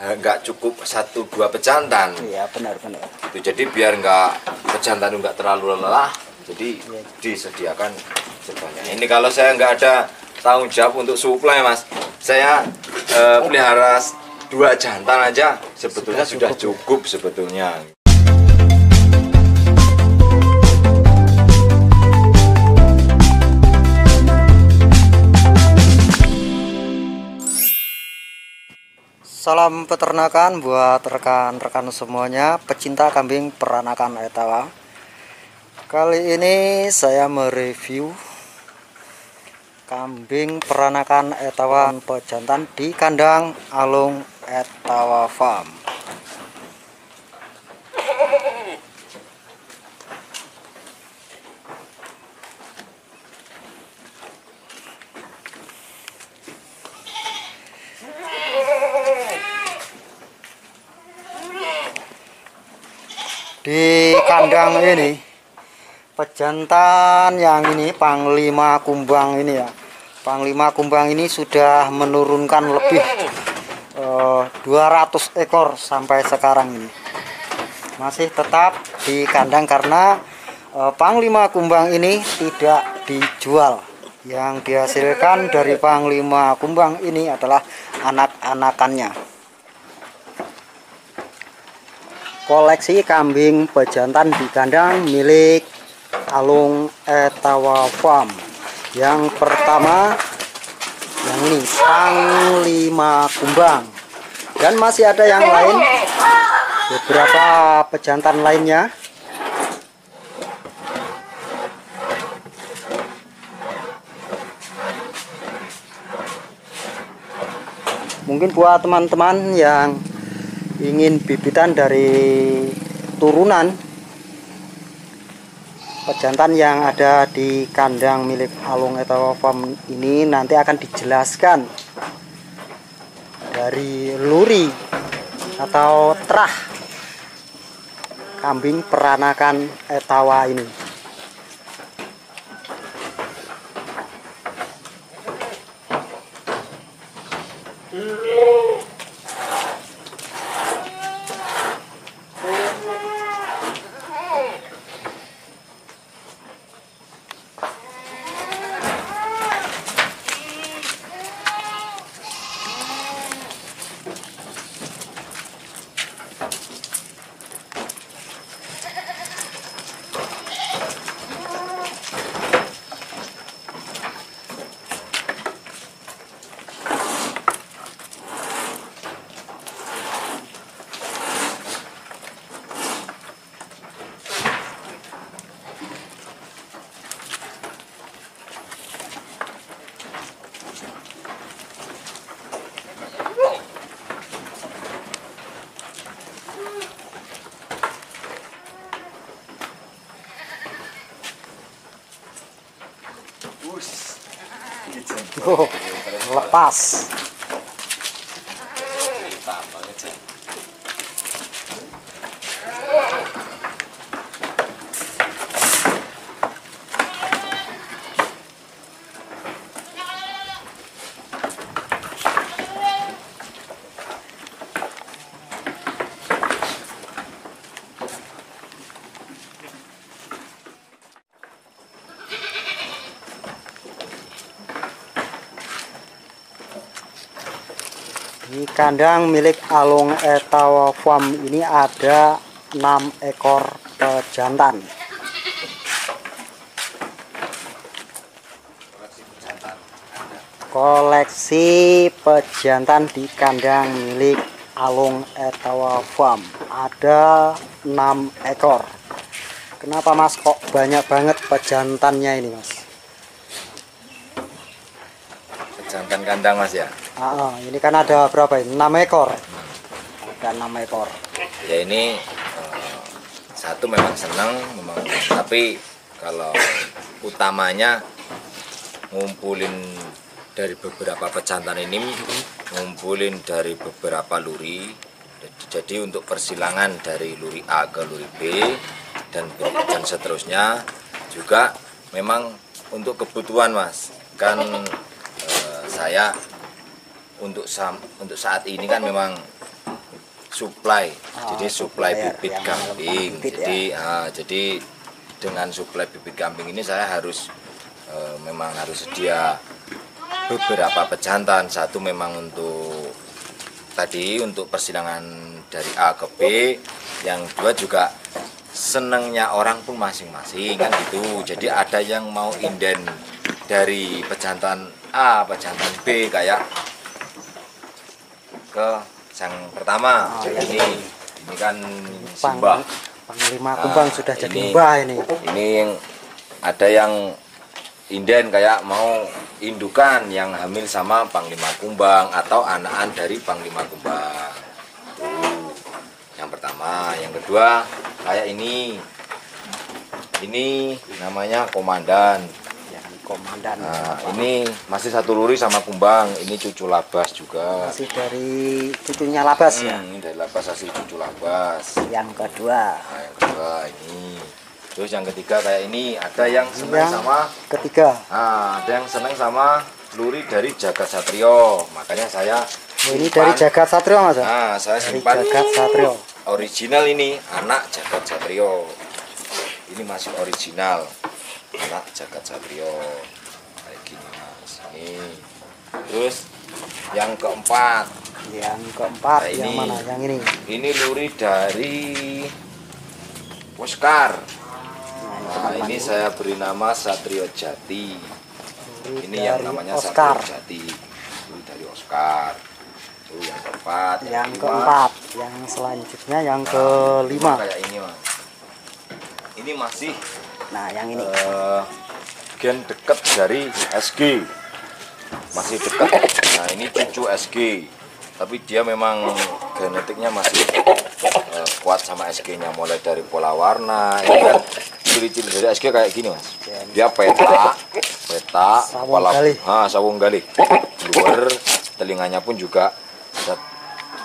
nggak cukup 1-2 pejantan. Iya, benar-benar. Jadi biar nggak pejantan nggak terlalu lelah, jadi disediakan sebanyak. Ini kalau saya nggak ada tanggung jawab untuk suplai, Mas, saya pelihara 2 jantan aja sebetulnya sudah cukup sebetulnya. Salam peternakan buat rekan-rekan semuanya, pecinta kambing peranakan Etawa. Kali ini saya mereview kambing peranakan Etawa pejantan di kandang Alung Etawa Farm. Di kandang ini pejantan yang ini Panglima Kumbang ini ya, Panglima Kumbang ini sudah menurunkan lebih 200 ekor sampai sekarang ini masih tetap di kandang karena Panglima Kumbang ini tidak dijual. Yang dihasilkan dari Panglima Kumbang ini adalah anak-anakannya. Koleksi kambing pejantan di kandang milik Alung Etawa Farm. Yang pertama yang ini Panglima Kumbang, dan masih ada yang lain, beberapa pejantan lainnya. Mungkin buat teman-teman yang ingin bibitan dari turunan pejantan yang ada di kandang milik Alung Etawa Farm ini, nanti akan dijelaskan dari luri atau terah kambing peranakan Etawa ini. Oh, lepas. Di kandang milik Alung Etawa Farm ini ada 6 ekor pejantan. Koleksi pejantan di kandang milik Alung Etawa Farm ada 6 ekor. Kenapa, Mas, kok banyak banget pejantannya ini, Mas? Pejantan kandang, Mas, ya. Ini kan ada berapa ini? 6 ekor. Ada 6 ekor. Ya ini satu memang senang, tapi kalau utamanya ngumpulin dari beberapa pejantan ini, ngumpulin dari beberapa luri. Jadi untuk persilangan dari luri A ke luri B dan seterusnya juga memang untuk kebutuhan, Mas. Kan saya untuk saat ini kan memang suplai. Oh, Jadi suplai supplier bibit yang kambing. bibit, Jadi dengan suplai bibit kambing ini saya harus memang harus sedia beberapa pejantan. Satu memang untuk tadi untuk persilangan dari A ke B, yang kedua juga senengnya orang pun masing-masing kan gitu. Jadi ada yang mau inden dari pejantan A, pejantan B kayak ke yang pertama. Ini kan Simbah. Panglima Kumbang sudah jadi ini, mbah ini. Ini yang ada yang inden kayak mau indukan yang hamil sama Panglima Kumbang atau anakan dari Panglima Kumbang. Yang pertama, yang kedua kayak ini namanya komandan. Yang komandan. Nah, ini masih satu luri sama Kumbang. Ini cucu Labas juga. Masih dari cucunya Labas ya. Ini dari Labas asli cucu Labas. Yang kedua. Nah, yang kedua ini. Terus yang ketiga kayak ini ada yang seneng sama ketiga. Nah, ada yang seneng sama luri dari Jagat Satrio. Makanya saya ini dari Jagat Satrio Mas. Nah, saya dari simpan Jagat Satrio. Original ini anak Jagat Satrio. Ini masih original anak Jagat Satrio. Kayak gini Mas. Ini. Terus yang keempat. Yang keempat Nah, yang ini. mana? Yang ini. Ini luri dari Oscar. Nah, ini saya beri nama Satrio Jati. Ini yang namanya Oscar. Satrio Jati. Ini dari Oscar. Itu yang keempat. Yang keempat. Yang selanjutnya yang kelima. Kayak ini Mas. Ini masih Nah, yang ini. gen dekat dari SG. Masih dekat. Nah, ini cucu SG. Tapi dia memang genetiknya masih kuat sama SG-nya, mulai dari pola warna. Ini kan ciri-ciri dari SG kayak gini Mas. Dia peta, Sawung galih. Sawung galih. Luar telinganya pun juga ada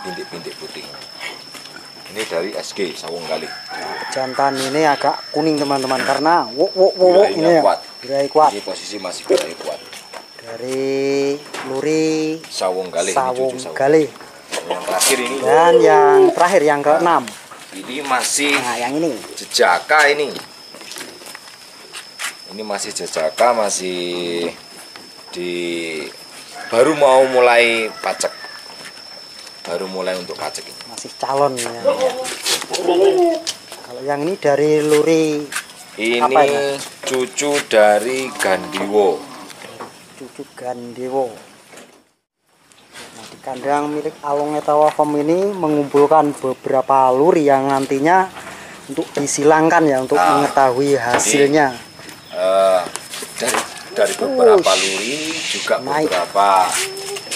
bintik-bintik putih. Ini dari SG Sawung galih. Jantan ini agak kuning teman-teman karena ini ya. Birahi kuat. Ini posisi masih birahi kuat. Dari luri Sawung galih. Sawung galih. Yang terakhir ini. Dan yang terakhir yang keenam. Ini masih yang ini. jejaka ini. Ini masih jejaka, masih baru mau mulai pacek. Baru mulai untuk pacek ini. Masih calon ya. Kalau yang ini dari luri ini cucu dari Gandiwo. Cucu Gandiwo. Nah, di kandang milik Along Etawa Farm ini mengumpulkan beberapa luri yang nantinya untuk disilangkan ya, untuk mengetahui hasilnya. Dari beberapa luri juga beberapa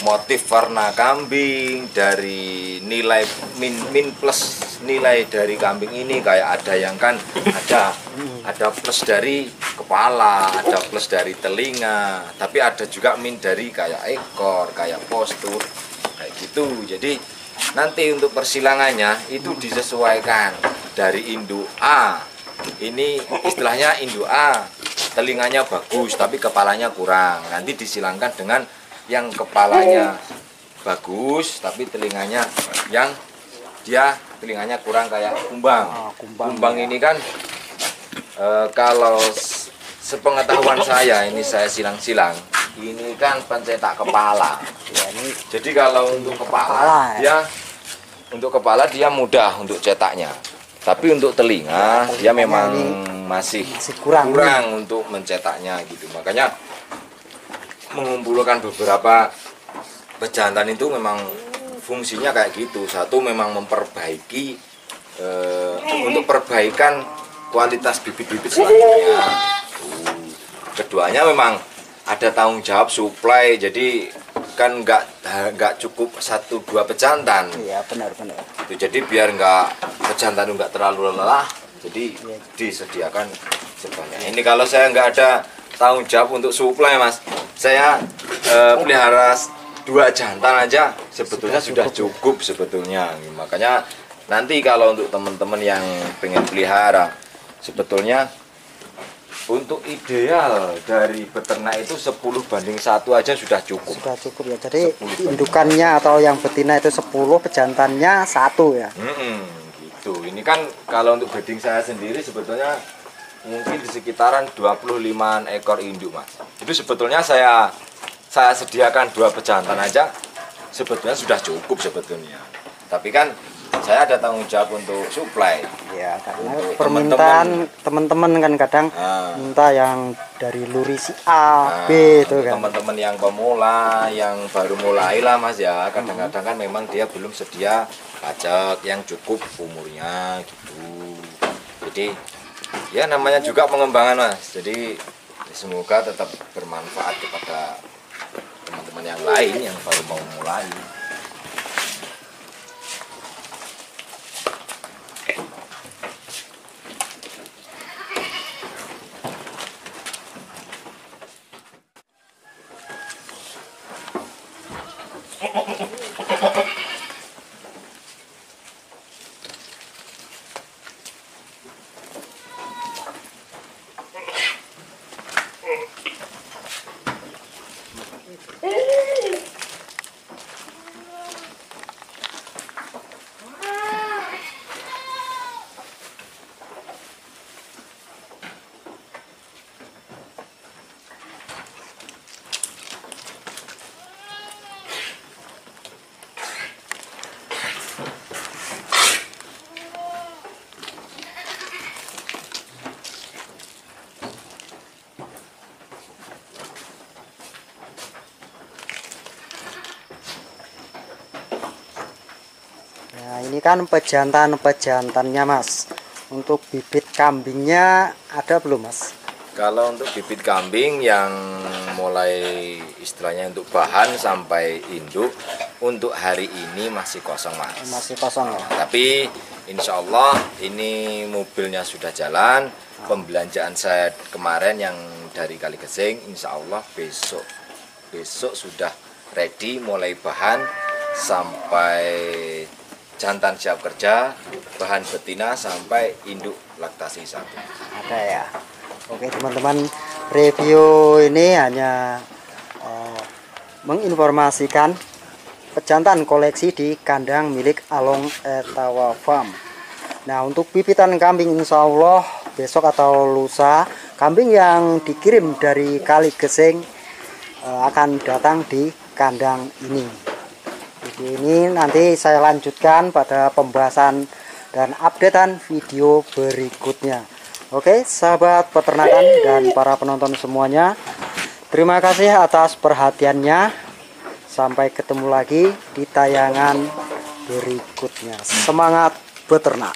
motif warna kambing, dari nilai min plus nilai dari kambing ini kayak ada yang kan ada plus dari kepala, ada plus dari telinga, tapi ada juga min dari kayak ekor, kayak postur kayak gitu. Jadi nanti untuk persilangannya itu disesuaikan dari induk A. Ini istilahnya induk A, telinganya bagus tapi kepalanya kurang. Nanti disilangkan dengan yang kepalanya bagus tapi telinganya yang dia telinganya kurang kayak kumbang. Kumbang ini kan kalau sepengetahuan saya, ini saya silang-silang, ini kan pencetak kepala. Jadi kalau untuk kepala untuk kepala dia mudah untuk cetaknya. Tapi untuk telinga dia memang masih kurang untuk mencetaknya gitu. Makanya mengumpulkan beberapa pejantan itu memang fungsinya kayak gitu. Satu memang memperbaiki untuk perbaikan kualitas bibit-bibit selanjutnya. Keduanya memang ada tanggung jawab suplai, jadi kan nggak cukup 1-2 pejantan. Iya, benar. Itu jadi biar pejantan nggak terlalu lelah, jadi disediakan sebanyak ini. Kalau saya nggak ada tanggung jawab untuk suplai Mas, saya pelihara 2 jantan aja sebetulnya sudah cukup sebetulnya. Makanya nanti kalau untuk teman-teman yang pengen pelihara, sebetulnya Untuk ideal dari beternak itu 10:1 aja sudah cukup. Sudah cukup ya. Jadi indukannya atau yang betina itu 10, pejantannya 1 ya. Gitu. Ini kan kalau untuk breeding saya sendiri sebetulnya mungkin di sekitaran 25 ekor induk, Mas. Itu sebetulnya saya sediakan 2 pejantan aja sebetulnya sudah cukup sebetulnya. Tapi kan saya ada tanggung jawab untuk supply. Ya, karena permintaan teman-teman kan kadang minta yang dari luri si A, B itu kan. Teman-teman yang pemula, yang baru mulai lah Mas ya. Kadang-kadang kan memang dia belum sedia pajak yang cukup umurnya gitu. Jadi ya namanya juga pengembangan Mas. Jadi semoga tetap bermanfaat kepada teman-teman yang lain yang baru mau mulai. Nah, ini kan pejantan-pejantannya Mas. Untuk bibit kambingnya ada belum Mas? Kalau untuk bibit kambing yang mulai istilahnya untuk bahan sampai induk untuk hari ini masih kosong Mas. Masih kosong ya. Tapi insya Allah ini mobilnya sudah jalan. Pembelanjaan saya kemarin yang dari Kaligesing insya Allah besok sudah ready mulai bahan sampai jantan siap kerja, bahan betina sampai induk laktasi 1. Ada ya. Oke teman-teman, review ini hanya menginformasikan pejantan koleksi di kandang milik Along Etawa Farm. Nah untuk bibitan kambing insya Allah besok atau lusa kambing yang dikirim dari Kaligesing akan datang di kandang ini. Video ini nanti saya lanjutkan pada pembahasan dan updatean video berikutnya. Oke sahabat peternakan dan para penonton semuanya, terima kasih atas perhatiannya. Sampai ketemu lagi di tayangan berikutnya. Semangat beternak.